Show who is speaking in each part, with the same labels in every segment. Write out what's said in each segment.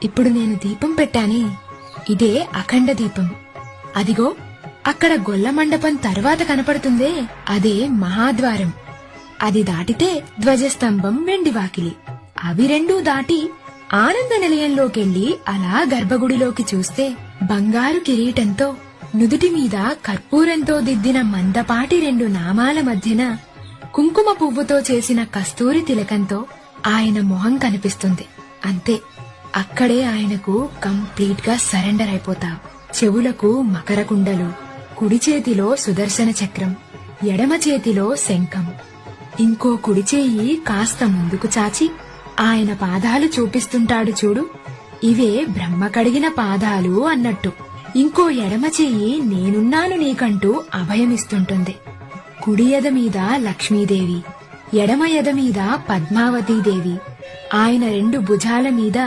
Speaker 1: ఇప్పుడు నేను దీపం పెట్టానే, ఇదే అఖండ దీపం. అదిగో అక్కడ గొల్ల మండపం తర్వాత కనపడుతుందే, అదే మహాద్వారం. అది దాటితే ధ్వజస్తంభం, వెండి వాకిలి. అవి రెండూ దాటి ఆనంద నిలయంలోకెళ్లి అలా గర్భగుడిలోకి చూస్తే బంగారు కిరీటంతో, నుదుటి మీద కర్పూరంతో దిద్దిన మందపాటి రెండు నామాల మధ్యన కుంకుమ పువ్వుతో చేసిన కస్తూరి తిలకంతో ఆయన మొహం కనిపిస్తుంది. అంతే, అక్కడే ఆయనకు కంప్లీట్ గా సరెండర్ అయిపోతావు. చెవులకు మకర కుండలు, కుడి చేతిలో సుదర్శన చక్రం, ఎడమ చేతిలో శంఖం. ఇంకో కుడి చేయి కాస్త ముందుకు చాచి ఆయన పాదాలు చూపిస్తుంటాడు చూడు, ఇవే బ్రహ్మ కడిగిన పాదాలు అన్నట్టు. ఇంకో ఎడమ చెయ్యి నేనున్నాను నీకంటూ అభయమిస్తుంటుంది. కుడి ఎద మీద లక్ష్మీదేవి, ఎడమ ఎద మీద పద్మావతీదేవి. ఆయన రెండు భుజాల మీద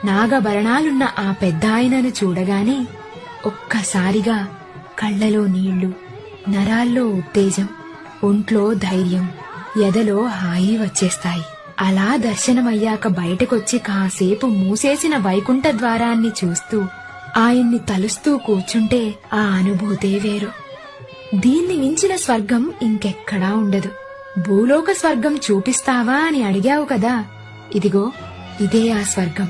Speaker 1: నాగభరణాలున్న ఆ పెద్దాయనను చూడగానే ఒక్కసారిగా కళ్లలో నీళ్లు, నరాల్లో ఉత్తేజం, ఒంట్లో ధైర్యం, ఎదలో హాయి వచ్చేస్తాయి. అలా దర్శనమయ్యాక బయటకొచ్చి కాసేపు మూసేసిన వైకుంఠ ద్వారాన్ని చూస్తూ ఆయన్ని తలుస్తూ కూర్చుంటే ఆ అనుభూతే వేరు. దీన్ని మించిన స్వర్గం ఇంకెక్కడా ఉండదు. భూలోక స్వర్గం చూపిస్తావా అని అడిగావు కదా, ఇదిగో ఇదే ఆ స్వర్గం.